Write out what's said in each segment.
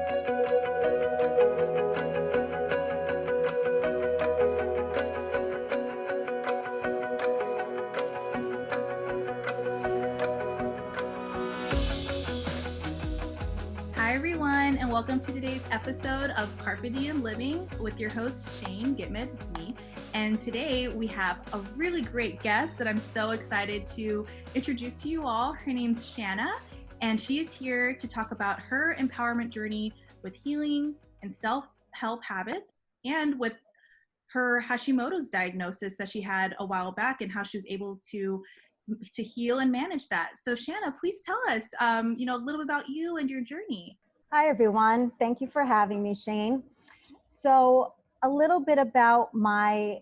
Hi, everyone, and welcome to today's episode of Carpe Diem Living with your host, Shane Gitmid, me. And today we have a really great guest that I'm so excited to introduce to you all. Her name's Shanna, and she is here to talk about her empowerment journey with healing and self-help habits, and with her Hashimoto's diagnosis that she had a while back and how she was able to heal and manage that. So Shanna, please tell us, a little bit about you and your journey. Hi, everyone. Thank you for having me, Shane. So a little bit about my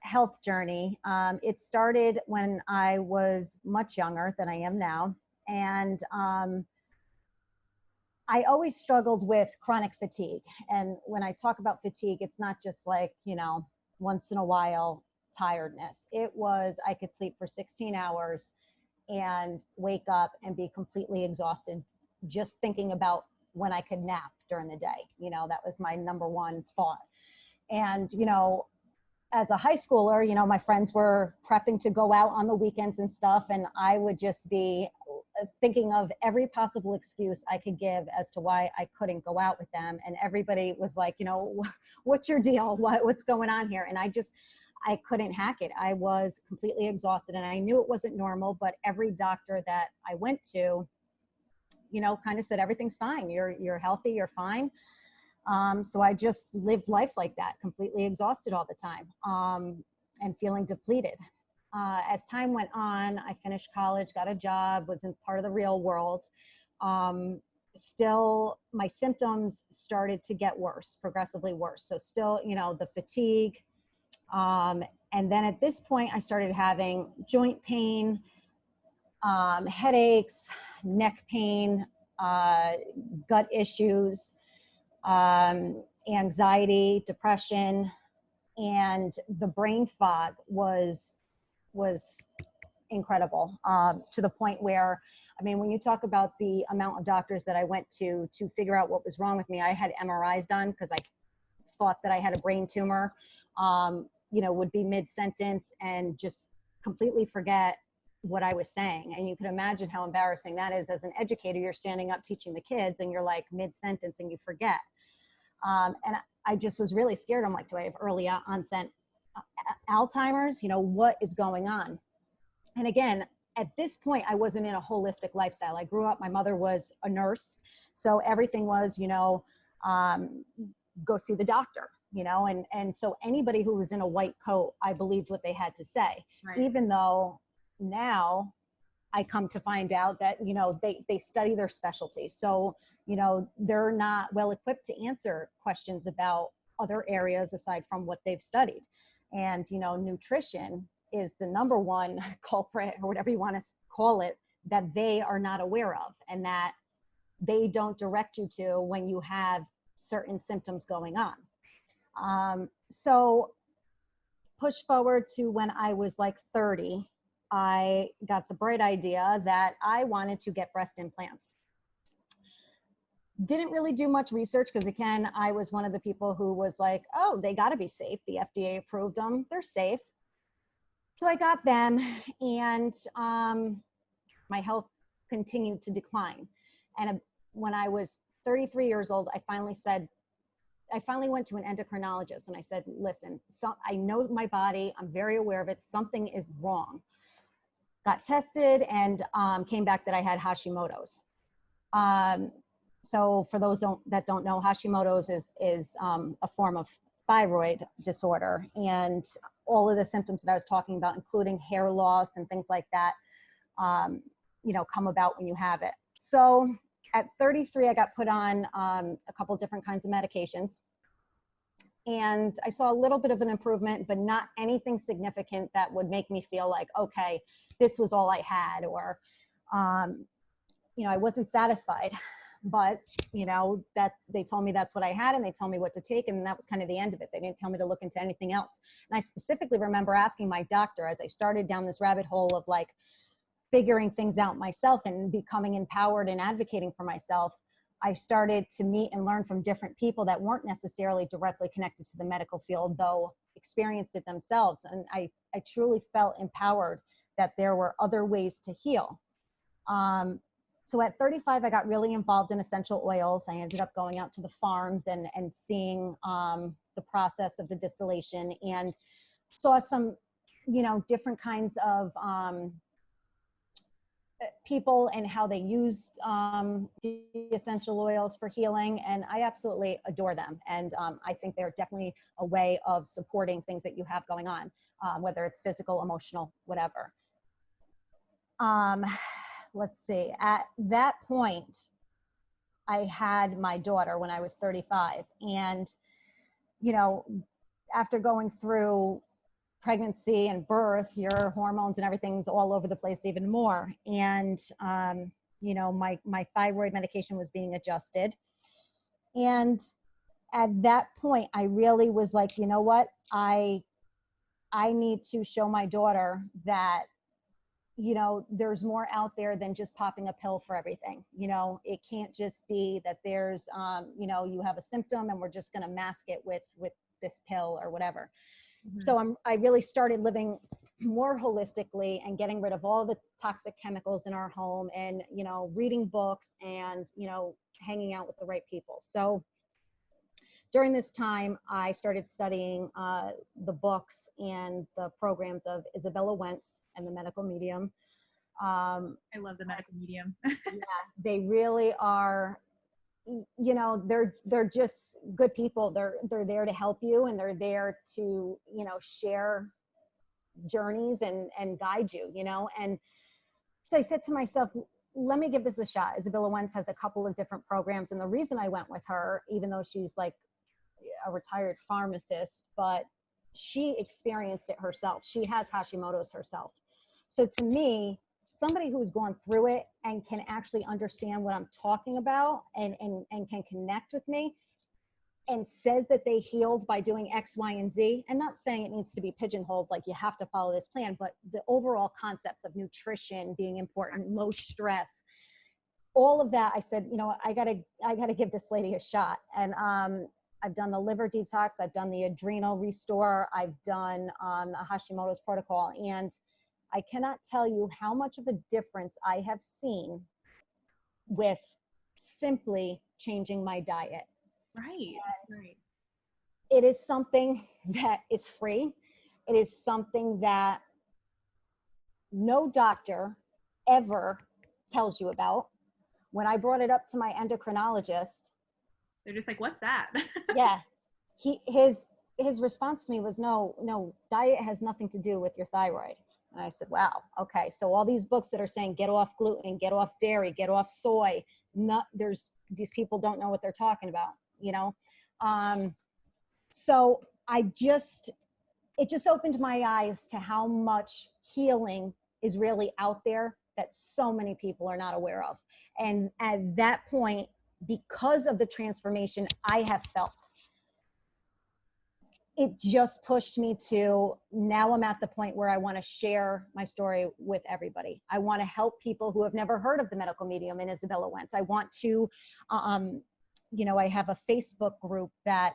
health journey. It started when I was much younger than I am now. And I always struggled with chronic fatigue. And when I talk about fatigue, it's not just like, once in a while tiredness. It was, I could sleep for 16 hours and wake up and be completely exhausted just thinking about when I could nap during the day. That was my number one thought. And, as a high schooler, my friends were prepping to go out on the weekends and stuff. And I would just be thinking of every possible excuse I could give as to why I couldn't go out with them. And everybody was like, what's your deal? What's going on here? And I couldn't hack it. I was completely exhausted and I knew it wasn't normal, but every doctor that I went to, kind of said, everything's fine. You're healthy, you're fine. So I just lived life like that, completely exhausted all the time, and feeling depleted. As time went on, I finished college, got a job, was in part of the real world. Still, my symptoms started to get worse, progressively worse. So still, the fatigue. And then at this point, I started having joint pain, headaches, neck pain, gut issues, anxiety, depression, and the brain fog was incredible, to the point where, when you talk about the amount of doctors that I went to figure out what was wrong with me, I had MRIs done because I thought that I had a brain tumor, would be mid-sentence and just completely forget what I was saying. And you can imagine how embarrassing that is as an educator. You're standing up teaching the kids and you're like mid-sentence and you forget. And I just was really scared. I'm like, do I have early onset Alzheimer's? What is going on? And again, at this point, I wasn't in a holistic lifestyle. I grew up, my mother was a nurse. So everything was, go see the doctor, and so anybody who was in a white coat, I believed what they had to say, right. Even though now I come to find out that, they study their specialty. So, they're not well equipped to answer questions about other areas aside from what they've studied. And, nutrition is the number one culprit, or whatever you want to call it, that they are not aware of and that they don't direct you to when you have certain symptoms going on. So push forward to when I was like 30, I got the bright idea that I wanted to get breast implants. Didn't really do much research because, again, I was one of the people who was like, oh, they got to be safe. The FDA approved them. They're safe. So I got them, and my health continued to decline. And when I was 33 years old, I finally went to an endocrinologist and I said, listen, I know my body. I'm very aware of it. Something is wrong. Got tested and came back that I had Hashimoto's. So for those that don't know, Hashimoto's is a form of thyroid disorder, and all of the symptoms that I was talking about, including hair loss and things like that, come about when you have it. So at 33, I got put on a couple different kinds of medications, and I saw a little bit of an improvement, but not anything significant that would make me feel like, okay, this was all I had, or, I wasn't satisfied. But, they told me that's what I had, and they told me what to take, and that was kind of the end of it. They didn't tell me to look into anything else. And I specifically remember asking my doctor, as I started down this rabbit hole of like figuring things out myself and becoming empowered and advocating for myself, I started to meet and learn from different people that weren't necessarily directly connected to the medical field, though experienced it themselves. And I truly felt empowered that there were other ways to heal. So at 35, I got really involved in essential oils. I ended up going out to the farms and seeing the process of the distillation, and saw some, different kinds of people and how they used the essential oils for healing. And I absolutely adore them. And I think they're definitely a way of supporting things that you have going on, whether it's physical, emotional, whatever. Let's see, at that point, I had my daughter when I was 35. And, after going through pregnancy and birth, your hormones and everything's all over the place even more. And, my thyroid medication was being adjusted. And at that point, I really was like, you know what, I need to show my daughter that, there's more out there than just popping a pill for everything. It can't just be that there's, you have a symptom and we're just going to mask it with this pill or whatever. Mm-hmm. So I really started living more holistically and getting rid of all the toxic chemicals in our home, and, reading books and, hanging out with the right people. So during this time, I started studying the books and the programs of Izabella Wentz and the Medical Medium. I love the Medical Medium. Yeah, they really are. They're just good people. They're there to help you, and they're there to, share journeys and guide you. And so I said to myself, let me give this a shot. Izabella Wentz has a couple of different programs, and the reason I went with her, even though she's like a retired pharmacist, but she experienced it herself. She has Hashimoto's herself. So to me, somebody who's gone through it and can actually understand what I'm talking about and can connect with me and says that they healed by doing X, Y, and Z, and not saying it needs to be pigeonholed, like you have to follow this plan, but the overall concepts of nutrition being important, low stress, all of that, I said, I gotta give this lady a shot. And I've done the liver detox, I've done the adrenal restore, I've done a Hashimoto's protocol, and I cannot tell you how much of a difference I have seen with simply changing my diet. Right. It is something that is free. It is something that no doctor ever tells you about. When I brought it up to my endocrinologist, they're just like, what's that? Yeah. His response to me was, no, diet has nothing to do with your thyroid. And I said, wow, okay. So all these books that are saying, get off gluten, get off dairy, get off soy, these people don't know what they're talking about, So it just opened my eyes to how much healing is really out there that so many people are not aware of. And at that point, because of the transformation I have felt, it just pushed me to, now I'm at the point where I want to share my story with everybody. I want to help people who have never heard of the Medical Medium and Izabella Wentz. I want to, I have a Facebook group that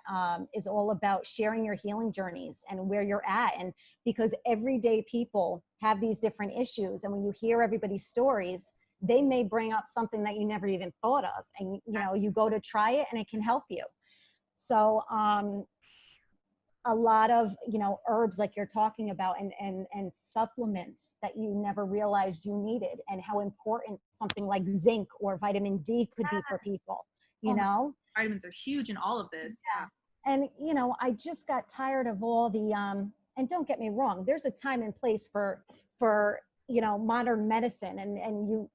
is all about sharing your healing journeys and where you're at. And because everyday people have these different issues, and when you hear everybody's stories, they may bring up something that you never even thought of. And, you go to try it and it can help you. So, a lot of, herbs like you're talking about and supplements that you never realized you needed, and how important something like zinc or vitamin D could be for people, Vitamins are huge in all of this. Yeah. And, I just got tired of all the, and don't get me wrong, there's a time and place for, modern medicine, and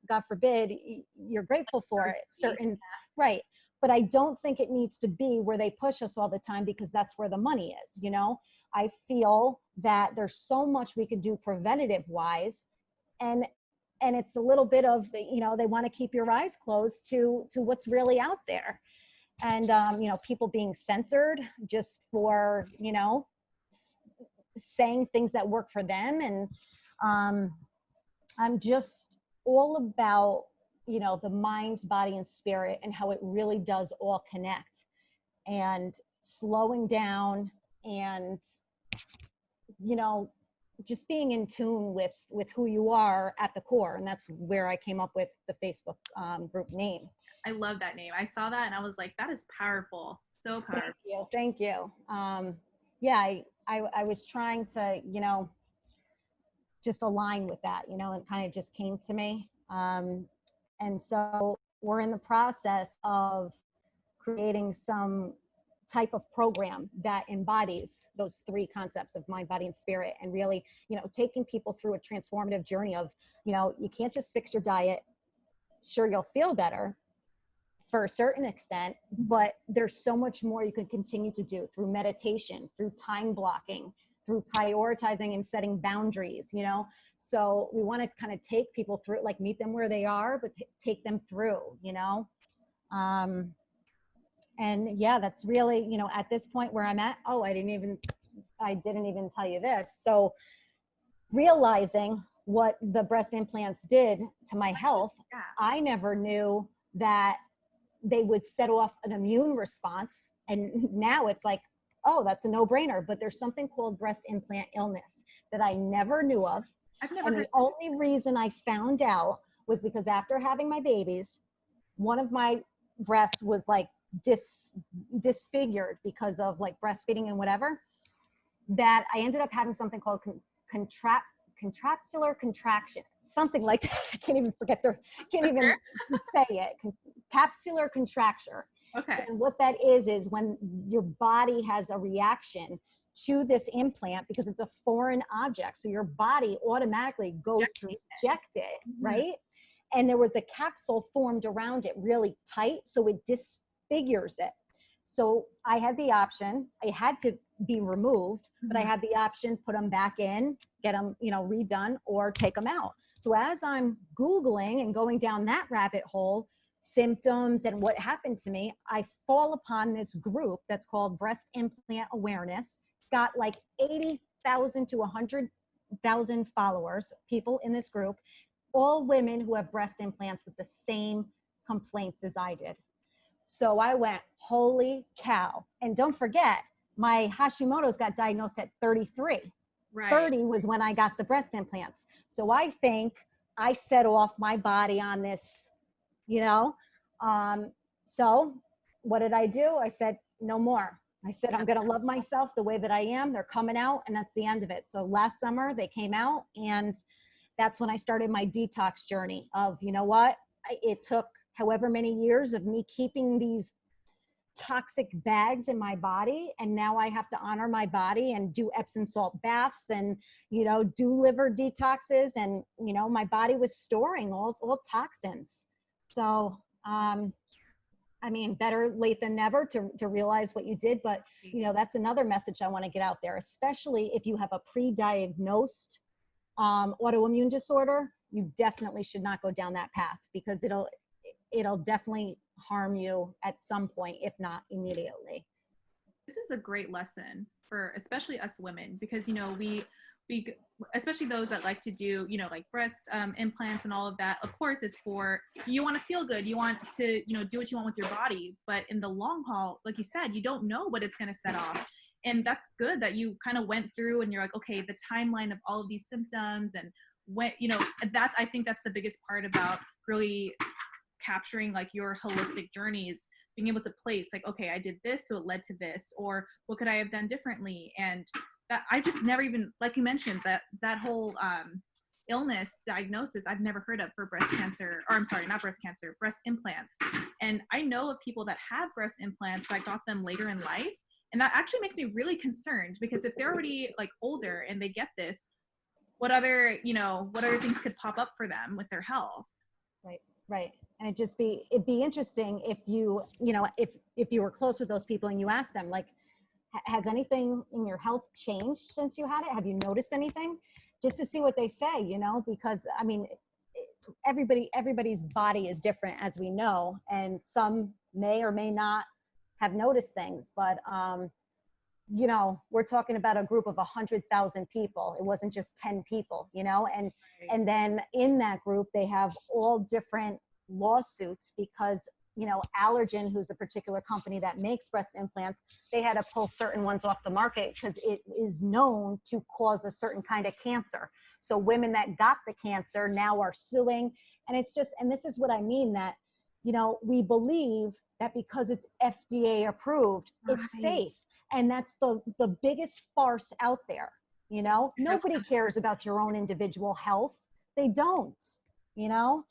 God forbid, you're grateful for it. Certain, right. But I don't think it needs to be where they push us all the time, because that's where the money is. I feel that there's so much we could do preventative wise, and it's a little bit of, they want to keep your eyes closed to what's really out there. And, people being censored just for, saying things that work for them. And I'm just all about, the mind, body, and spirit, and how it really does all connect, and slowing down, and just being in tune with who you are at the core. And that's where I came up with the Facebook group name. I love that name. I saw that and I was like, that is powerful. So powerful. Thank you. Yeah, I was trying to, just align with that, it kind of just came to me. And so we're in the process of creating some type of program that embodies those three concepts of mind, body, and spirit, and really, taking people through a transformative journey of, you can't just fix your diet. Sure, you'll feel better for a certain extent, but there's so much more you can continue to do through meditation, through time blocking, through prioritizing and setting boundaries, So we want to kind of take people through, like meet them where they are, but take them through, and yeah, that's really, at this point where I'm at. Oh, I didn't even tell you this. So realizing what the breast implants did to my health, I never knew that they would set off an immune response. And now it's like, oh, that's a no-brainer. But there's something called breast implant illness that I never knew of. And the only reason I found out was because after having my babies, one of my breasts was like disfigured because of like breastfeeding and whatever, that I ended up having something called contractular contraction, something like that. I can't even say it. Capsular contracture. Okay. And what that is when your body has a reaction to this implant, because it's a foreign object. So your body automatically goes to reject it, right? And there was a capsule formed around it really tight, so it disfigures it. So I had the option, I had to be removed, but I had the option, put them back in, get them, redone, or take them out. So as I'm Googling and going down that rabbit hole, symptoms and what happened to me, I fall upon this group that's called Breast Implant Awareness. It's got like 80,000 to 100,000 followers, people in this group, all women who have breast implants with the same complaints as I did. So I went, holy cow. And don't forget, my Hashimoto's got diagnosed at 33. Right. 30 was when I got the breast implants. So I think I set off my body on this, So what did I do? I said, no more. I said, I'm going to love myself the way that I am. They're coming out, and that's the end of it. So last summer they came out, and that's when I started my detox journey of, it took however many years of me keeping these toxic bags in my body. And now I have to honor my body and do Epsom salt baths and, do liver detoxes. And, my body was storing all toxins. So, better late than never to realize what you did. But, that's another message I want to get out there, especially if you have a pre-diagnosed autoimmune disorder. You definitely should not go down that path, because it'll definitely harm you at some point, if not immediately. This is a great lesson for especially us women, because we especially those that like to do like breast implants and all of that. Of course, it's for, you want to feel good, you want to do what you want with your body, but in the long haul, like you said, you don't know what it's going to set off. And that's good that you kind of went through and you're like, okay, the timeline of all of these symptoms, and when I think that's the biggest part about really capturing like your holistic journeys, being able to place like, okay, I did this, so it led to this, or what could I have done differently? And that I just never even, like you mentioned, that whole illness diagnosis I've never heard of for breast cancer, or I'm sorry, not breast cancer, breast implants. And I know of people that have breast implants that got them later in life, and that actually makes me really concerned, because if they're already like older and they get this, what other things could pop up for them with their health? Right. And it'd be interesting if if you were close with those people and you asked them, like, has anything in your health changed since you had it? Have you noticed anything? Just to see what they say, because everybody's body is different, as we know, and some may or may not have noticed things, but we're talking about a group of 100,000 people. It wasn't just 10 people, and then in that group, they have all different lawsuits because, you know, Allergan, who's a particular company that makes breast implants, they had to pull certain ones off the market because it is known to cause a certain kind of cancer. So women that got the cancer now are suing. And it's just, and this is what I mean, that, you know, we believe that because it's FDA approved, it's safe. And that's the biggest farce out there. You know, nobody cares about your own individual health. They don't, you know?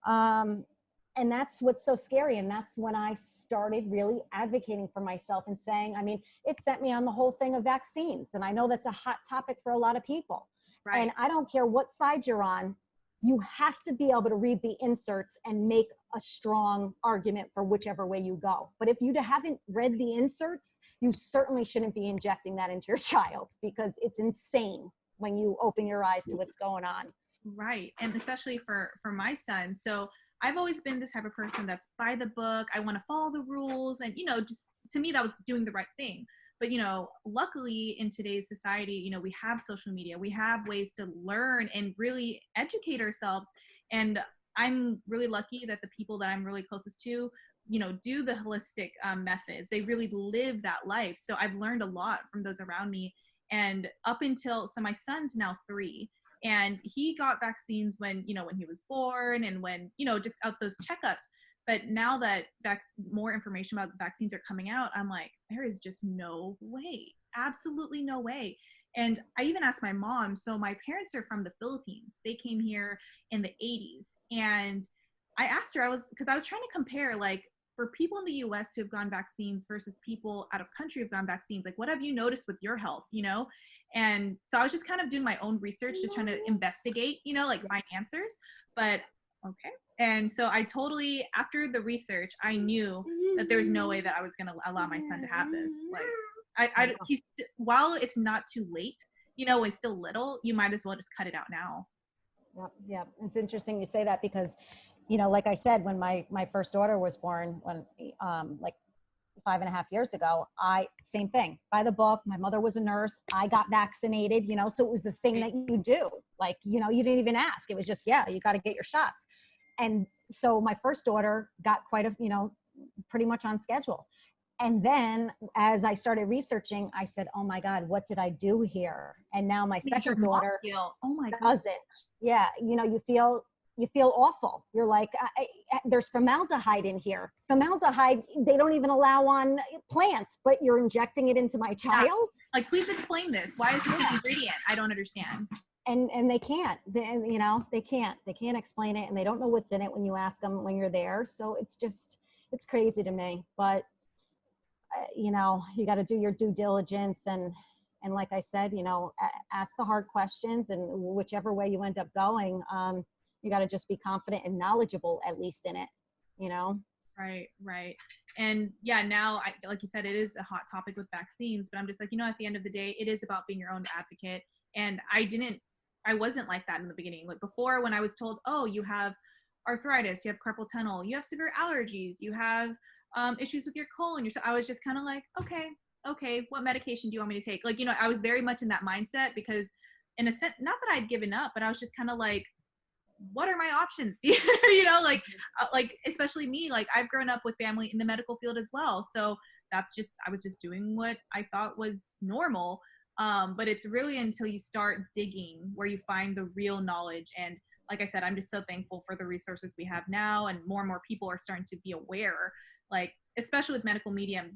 And that's what's so scary. And that's when I started really advocating for myself and saying, I mean, it sent me on the whole thing of vaccines. And I know that's a hot topic for a lot of people. Right. And I don't care what side you're on, you have to be able to read the inserts and make a strong argument for whichever way you go. But if you haven't read the inserts, you certainly shouldn't be injecting that into your child, because it's insane when you open your eyes to what's going on. Right. And especially for my son. So I've always been this type of person that's by the book. I want to follow the rules. And, you know, just to me, that was doing the right thing. But, you know, luckily in today's society, you know, we have social media, we have ways to learn and really educate ourselves. And I'm really lucky that the people that I'm really closest to, you know, do the holistic methods. They really live that life. So I've learned a lot from those around me. And up until, so my son's now 3, and he got vaccines when, you know, when he was born and when, you know, just out those checkups. But now that more information about the vaccines are coming out, I'm like, there is just no way, absolutely no way. And I even asked my mom, so my parents are from the Philippines. They came here in the 80s. And I asked her, because I was trying to compare, like, for people in the US who have gotten vaccines versus people out of country who have gotten vaccines, like, what have you noticed with your health, you know? And so I was just kind of doing my own research, just trying to investigate, you know, like, find answers. But okay. And so I totally, after the research, I knew that there's no way that I was going to allow my son to have this. Like, he's, while it's not too late, you know, when he's still little, you might as well just cut it out now. Yeah. It's interesting you say that, because, you know, like I said, when my first daughter was born, when, like 5.5 years ago, same thing, by the book. My mother was a nurse. I got vaccinated, you know, so it was the thing that you do. Like, you know, you didn't even ask. It was just, yeah, you got to get your shots. And so my first daughter got you know, pretty much on schedule. And then as I started researching, I said, oh my God, what did I do here? And now my second daughter doesn't. Yeah. You know, you feel awful. You're like, there's formaldehyde in here. Formaldehyde, they don't even allow on plants, but you're injecting it into my child. Yeah. Like, please explain this. Why is this an ingredient? I don't understand. And they can't, you know, they can't explain it, and they don't know what's in it when you ask them when you're there. So it's crazy to me, but you know, you got to do your due diligence. And like I said, you know, ask the hard questions, and whichever way you end up going, you got to just be confident and knowledgeable, at least in it, you know? Right. And yeah, now, like you said, it is a hot topic with vaccines, but I'm just like, you know, at the end of the day, it is about being your own advocate. And I wasn't like that in the beginning. Like, before, when I was told, oh, you have arthritis, you have carpal tunnel, you have severe allergies, you have issues with your colon, I was just kind of like, okay, what medication do you want me to take? Like, you know, I was very much in that mindset, because in a sense, not that I'd given up, but I was just kind of like, what are my options? You know, like especially me, like, I've grown up with family in the medical field as well. So I was just doing what I thought was normal. But it's really until you start digging where you find the real knowledge. And like I said, I'm just so thankful for the resources we have now, and more people are starting to be aware, like, especially with medical medium.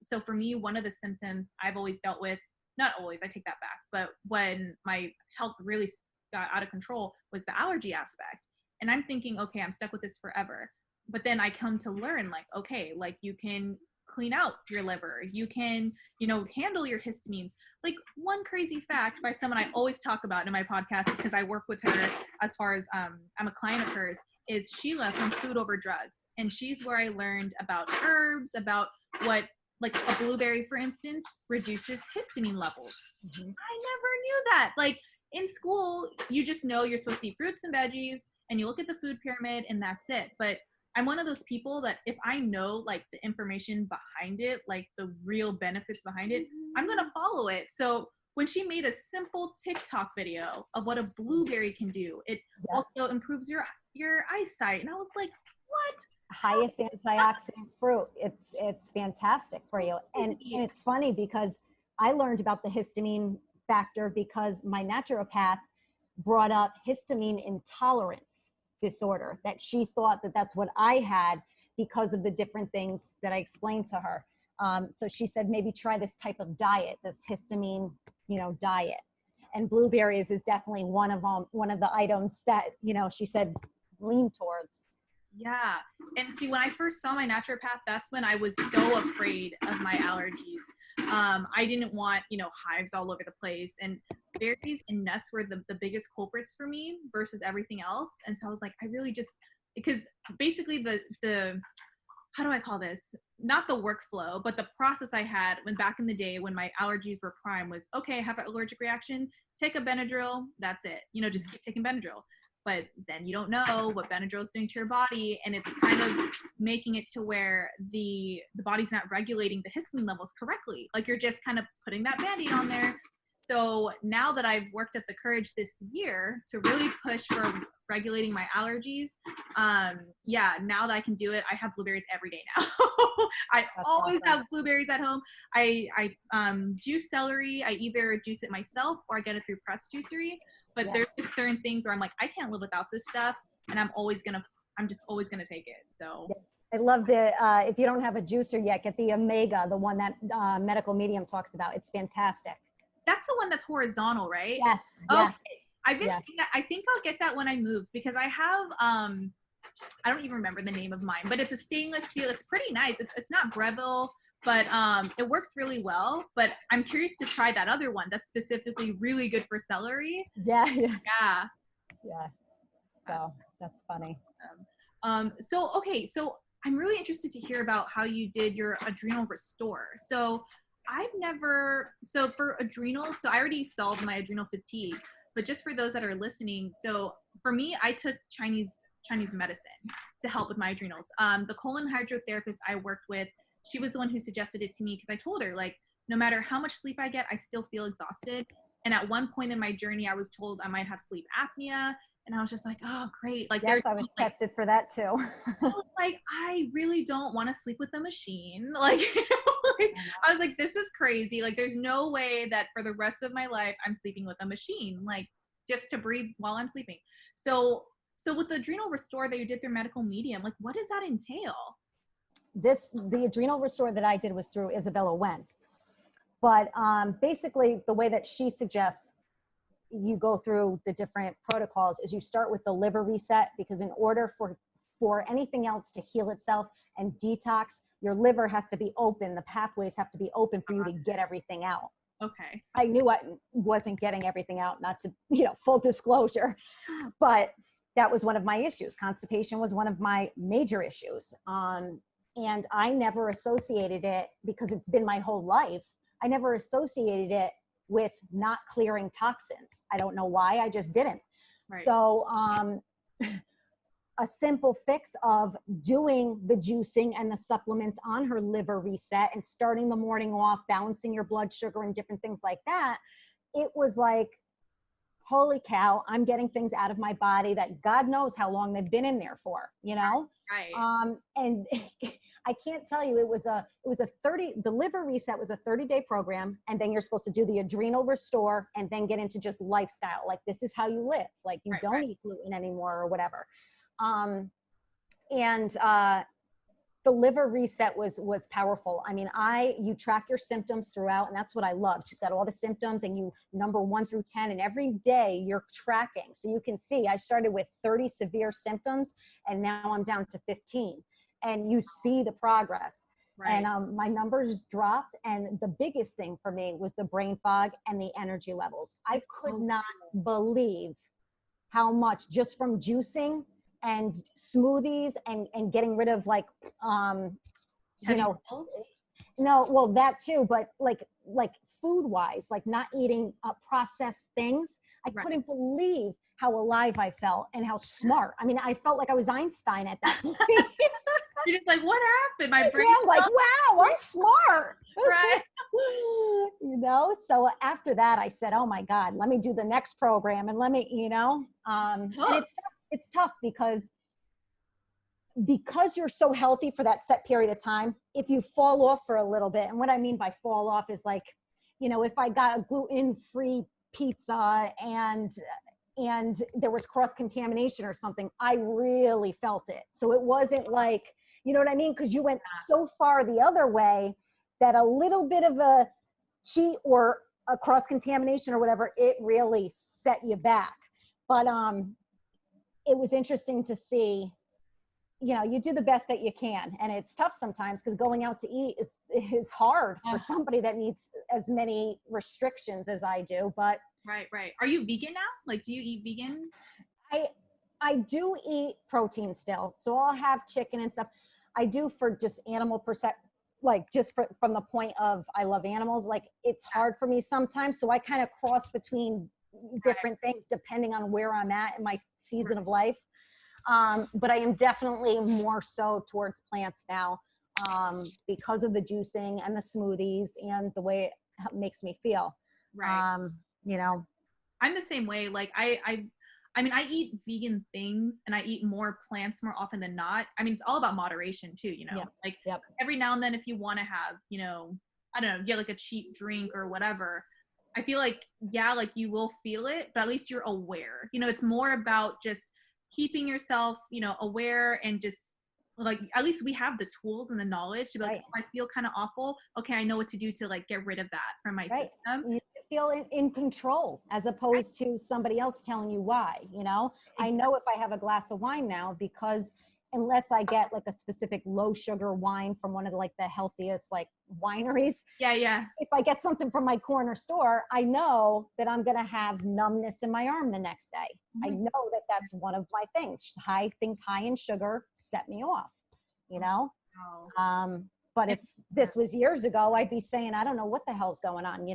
So for me, one of the symptoms I've always dealt with, not always, I take that back, but when my health really got out of control, was the allergy aspect. And I'm thinking, okay, I'm stuck with this forever. But then I come to learn, like, okay, like, you can clean out your liver, you can, you know, handle your histamines. Like, one crazy fact by someone I always talk about in my podcast, because I work with her as far as I'm a client of hers, is Sheila from Food Over Drugs. And she's where I learned about herbs, about what, like, a blueberry, for instance, reduces histamine levels. I never knew that. Like, in school, you just know you're supposed to eat fruits and veggies, and you look at the food pyramid, and that's it. But I'm one of those people that if I know, like, the information behind it, like the real benefits behind it, I'm going to follow it. So when she made a simple TikTok video of what a blueberry can do, it also improves your eyesight. And I was like, what? Highest antioxidant fruit. It's fantastic for you. And it's funny because I learned about the histamine factor because my naturopath brought up histamine intolerance disorder, that she thought that that's what I had because of the different things that I explained to her. So she said, maybe try this type of diet, this histamine, diet. And blueberries is definitely one of the items that, she said, lean towards. Yeah. And see, when I first saw my naturopath, that's when I was so afraid of my allergies. I didn't want, hives all over the place. And berries and nuts were the biggest culprits for me versus everything else. And so I was like, I really just, because basically the how do I call this? Not the workflow, but the process I had when back in the day when my allergies were prime was, okay, I have an allergic reaction, take a Benadryl, that's it. Just keep taking Benadryl. But then you don't know what Benadryl is doing to your body, and it's kind of making it to where the body's not regulating the histamine levels correctly. Like you're just kind of putting that Band-Aid on there. So now that I've worked up the courage this year to really push for regulating my allergies, now that I can do it, I have blueberries every day now. I always have blueberries at home. I juice celery. I either juice it myself or I get it through Press Juicery. But there's just certain things where I'm like, I can't live without this stuff, and I'm just always gonna take it. So I love the if you don't have a juicer yet, get the Omega, the one that Medical Medium talks about. It's fantastic. That's the one that's horizontal, right? Yes. Okay. Yes. I've been seeing that. I think I'll get that when I move because I have I don't even remember the name of mine, but it's a stainless steel. It's pretty nice. It's not Breville, but it works really well. But I'm curious to try that other one that's specifically really good for celery. Yeah. So that's funny. So I'm really interested to hear about how you did your adrenal restore. So for adrenals, so I already solved my adrenal fatigue, but just for those that are listening, so for me, I took Chinese medicine to help with my adrenals. The colon hydrotherapist I worked with, she was the one who suggested it to me because I told her, like, no matter how much sleep I get, I still feel exhausted. And at one point in my journey, I was told I might have sleep apnea. And I was just like, oh, great. Like, yes, I was tested for that too. Like, I really don't want to sleep with a machine. Like, I was like, this is crazy. Like, there's no way that for the rest of my life, I'm sleeping with a machine, like just to breathe while I'm sleeping. So with the adrenal restore that you did through Medical Medium, like, what does that entail? The adrenal restore that I did was through Izabella Wentz. But basically the way that she suggests you go through the different protocols is you start with the liver reset, because in order for anything else to heal itself and detox, your liver has to be open. The pathways have to be open for you to get everything out. Okay. I knew I wasn't getting everything out, not to, full disclosure, but that was one of my issues. Constipation was one of my major issues. And I never associated it, because it's been my whole life, I never associated it with not clearing toxins. I don't know why, I just didn't. Right. So a simple fix of doing the juicing and the supplements on her liver reset and starting the morning off, balancing your blood sugar and different things like that, it was like, holy cow, I'm getting things out of my body that God knows how long they've been in there for, Right. And I can't tell you, the liver reset was a 30-day program. And then you're supposed to do the adrenal restore and then get into just lifestyle. Like, this is how you live. Like, you don't eat gluten anymore or whatever. The liver reset was powerful. I mean, you track your symptoms throughout, and that's what I love. She's got all the symptoms, and you number 1 through 10, and every day you're tracking. So you can see, I started with 30 severe symptoms, and now I'm down to 15. And you see the progress. Right. And my numbers dropped. And the biggest thing for me was the brain fog and the energy levels. I could not believe how much, just from juicing and smoothies and getting rid of like, well, that too, but like food wise, like not eating processed things. I couldn't believe how alive I felt and how smart. I mean, I felt like I was Einstein at that point. You're just like, what happened? My brain. Yeah, I'm like, wow, I'm smart. Right. So after that I said, oh my God, let me do the next program, and let me, and it's tough because you're so healthy for that set period of time. If you fall off for a little bit, and what I mean by fall off is like, if I got a gluten-free pizza and there was cross-contamination or something, I really felt it. So it wasn't like, you know what I mean? Because you went so far the other way that a little bit of a cheat or a cross-contamination or whatever, it really set you back. But it was interesting to see, you do the best that you can. And it's tough sometimes because going out to eat is hard for somebody that needs as many restrictions as I do. But Right. Are you vegan now? Like, do you eat vegan? I do eat protein still. So I'll have chicken and stuff. I do for just animal like just from the point of I love animals. Like it's hard for me sometimes. So I kind of cross between different things depending on where I'm at in my season of life. But I am definitely more so towards plants now because of the juicing and the smoothies and the way it makes me feel. Right. I'm the same way. Like I mean, I eat vegan things and I eat more plants more often than not. I mean, it's all about moderation too, like every now and then, if you want to have, I don't know, get like a cheap drink or whatever. I feel like, like you will feel it, but at least you're aware, it's more about just keeping yourself, aware, and just like, at least we have the tools and the knowledge to be like, I feel kind of awful. Okay. I know what to do to like get rid of that from my system. You feel in control as opposed to somebody else telling you why, Exactly. I know if I have a glass of wine now, because unless I get like a specific low sugar wine from one of the healthiest like wineries. Yeah. If I get something from my corner store, I know that I'm going to have numbness in my arm the next day. Mm-hmm. I know that that's one of my things. Things high in sugar set me off, But if this was years ago, I'd be saying, I don't know what the hell's going on,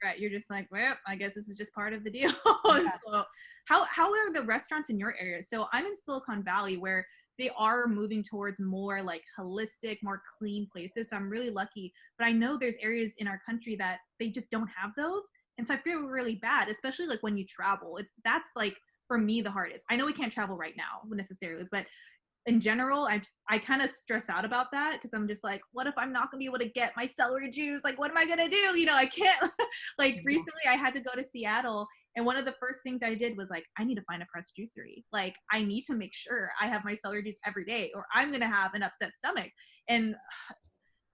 Right. You're just like, well, I guess this is just part of the deal. So how are the restaurants in your area? So I'm in Silicon Valley, where they are moving towards more like holistic, more clean places. So I'm really lucky, but I know there's areas in our country that they just don't have those. And so I feel really bad, especially like when you travel. That's like, for me, the hardest. I know we can't travel right now necessarily, but in general, I kind of stress out about that, because I'm just like, what if I'm not gonna be able to get my celery juice? Like, what am I gonna do? I can't. Like recently I had to go to Seattle, and one of the first things I did was like, I need to find a pressed juicery. Like, I need to make sure I have my celery juice every day, or I'm gonna have an upset stomach. And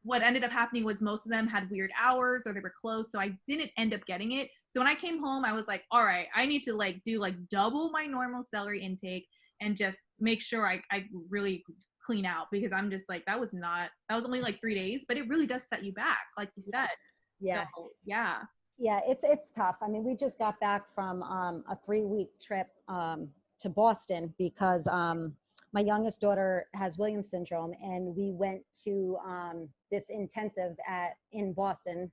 what ended up happening was most of them had weird hours or they were closed, so I didn't end up getting it. So when I came home, I was like, all right, I need to like do like double my normal celery intake and just make sure I really clean out, because I'm just like, that was only like 3 days, but it really does set you back, like you said. Yeah. So, yeah. Yeah, it's tough. I mean, we just got back from a 3-week trip to Boston because my youngest daughter has Williams syndrome, and we went to this intensive in Boston.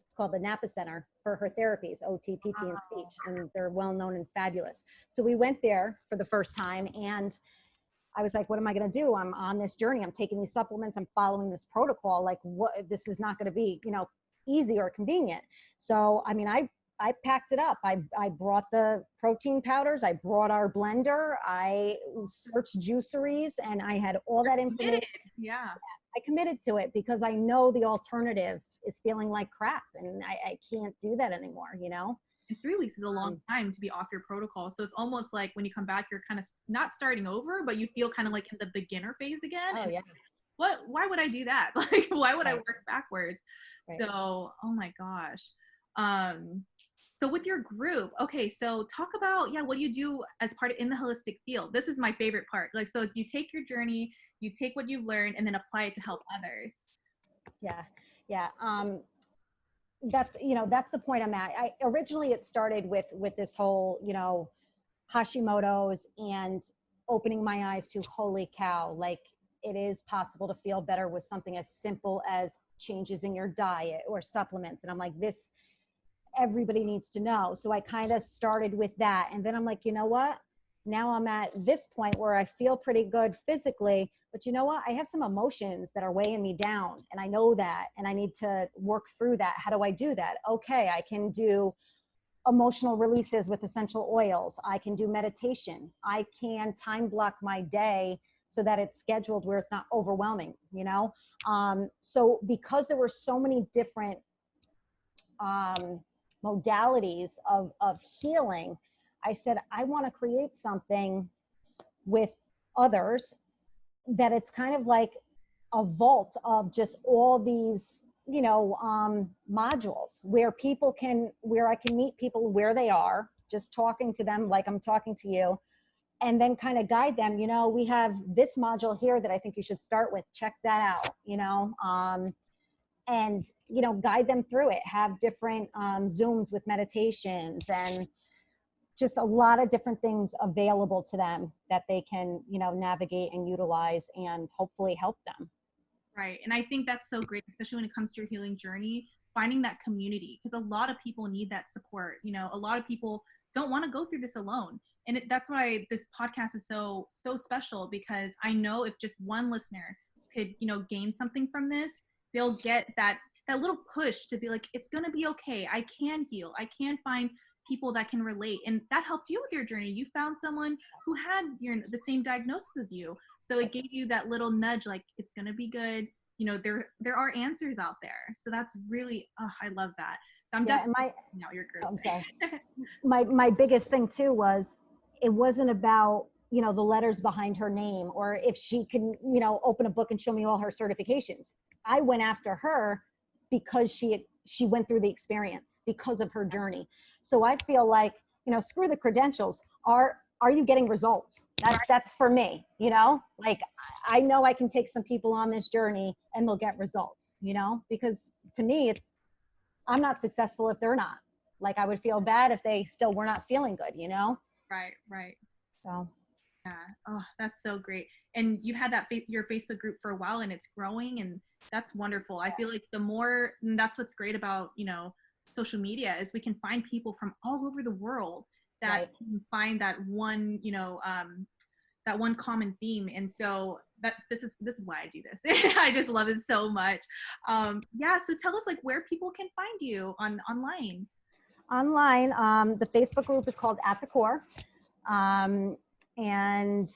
It's called the Napa Center for her therapies, OT, PT, and speech, and they're well known and fabulous. So we went there for the first time, and I was like, what am I going to do? I'm on this journey. I'm taking these supplements. I'm following this protocol. Like, what? This is not going to be, easy or convenient. So, I mean, I packed it up. I brought the protein powders. I brought our blender. I searched juiceries, and I had all that information. Yeah. I committed to it because I know the alternative is feeling like crap, and I can't do that anymore, And 3 weeks is a long time to be off your protocol. So it's almost like when you come back, you're kind of not starting over, but you feel kind of like in the beginner phase again. Oh, yeah. Why would I do that? Like, why would I work backwards? Right. So, oh my gosh. So with your group, okay, so talk about, what do you do as part in the holistic field? This is my favorite part. Like, so you take your journey, you take what you've learned, and then apply it to help others. Yeah. That's the point I'm at. Originally it started with this whole, Hashimoto's, and opening my eyes to, holy cow, like it is possible to feel better with something as simple as changes in your diet or supplements. And I'm like, this, everybody needs to know. So I kind of started with that. And then I'm like, you know what? Now I'm at this point where I feel pretty good physically, but you know what? I have some emotions that are weighing me down, and I know that, and I need to work through that. How do I do that? Okay, I can do emotional releases with essential oils. I can do meditation. I can time block my day so that it's scheduled where it's not overwhelming, you know? So because there were so many different modalities of healing, I said, I want to create something with others that it's kind of like a vault of just all these, modules where I can meet people where they are, just talking to them like I'm talking to you, and then kind of guide them. We have this module here that I think you should start with. Check that out, and guide them through it. Have different Zooms with meditations and just a lot of different things available to them that they can, navigate and utilize and hopefully help them. Right. And I think that's so great, especially when it comes to your healing journey, finding that community, because a lot of people need that support. A lot of people don't want to go through this alone. And that's why this podcast is so special, because I know if just one listener could, gain something from this, they'll get that little push to be like, it's going to be okay. I can heal. I can find people that can relate. And that helped you with your journey. You found someone who had the same diagnosis as you. So it gave you that little nudge, like, it's going to be good. There are answers out there. So that's really, I love that. So I'm definitely out your group. I'm sorry. my biggest thing too was, it wasn't about, the letters behind her name, or if she can, open a book and show me all her certifications. I went after her because she went through the experience, because of her journey. So I feel like, screw the credentials. Are you getting results? That's for me, like, I know I can take some people on this journey and they'll get results, because to me, I'm not successful if they're not. Like, I would feel bad if they still were not feeling good, Right. So. Yeah. Oh, that's so great. And you've had your Facebook group for a while, and it's growing, and that's wonderful. I feel like that's what's great about, social media, is we can find people from all over the world that can find that one, that one common theme. And so this is why I do this. I just love it so much. Yeah. So tell us, like, where people can find you online. The Facebook group is called At the Core. And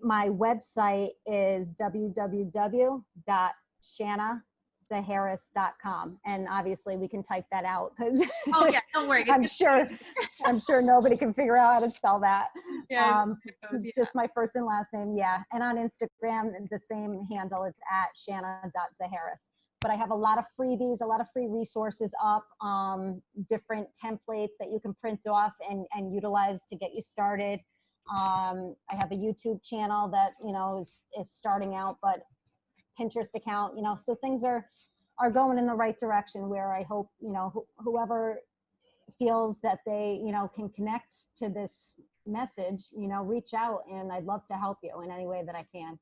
my website is www.shannazaharis.com. And obviously we can type that out, because oh yeah, don't worry. I'm sure nobody can figure out how to spell that. Yeah, just my first and last name. Yeah. And on Instagram, the same handle, it's at shanna.zaharis. But I have a lot of freebies, a lot of free resources up, different templates that you can print off and utilize to get you started. I have a YouTube channel that, is starting out, but Pinterest account, so things are going in the right direction, where I hope, whoever feels that they, can connect to this message, reach out, and I'd love to help you in any way that I can.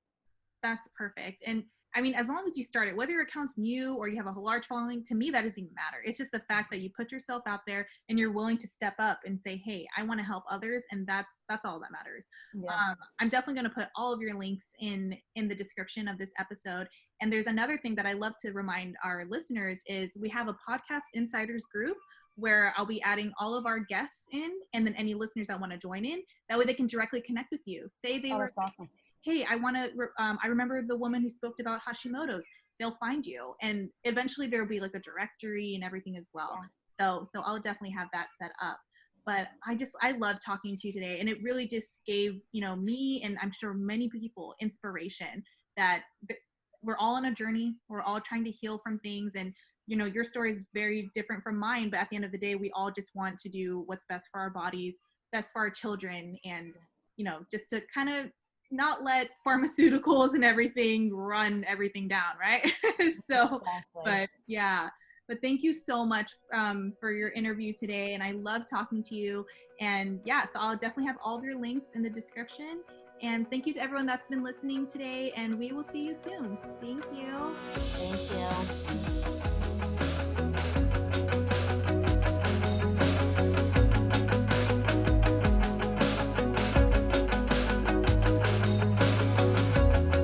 That's perfect. And I mean, as long as you start it, whether your account's new or you have a large following, to me, that doesn't even matter. It's just the fact that you put yourself out there and you're willing to step up and say, hey, I want to help others. And that's all that matters. Yeah. I'm definitely going to put all of your links in the description of this episode. And there's another thing that I love to remind our listeners is we have a podcast insiders group where I'll be adding all of our guests in, and then any listeners that want to join in. That way they can directly connect with you. Say they were, that's awesome. Hey, I want to, I remember the woman who spoke about Hashimoto's. They'll find you. And eventually there'll be like a directory and everything as well. Yeah. So I'll definitely have that set up. But I love talking to you today. And it really just gave, me, and I'm sure many people, inspiration that we're all on a journey. We're all trying to heal from things. And, your story is very different from mine. But at the end of the day, we all just want to do what's best for our bodies, best for our children. And, just to kind of not let pharmaceuticals and everything run everything down, right? So, exactly. But thank you so much for your interview today. And I love talking to you. And yeah, so I'll definitely have all of your links in the description. And thank you to everyone that's been listening today. And we will see you soon. Thank you. Thank you.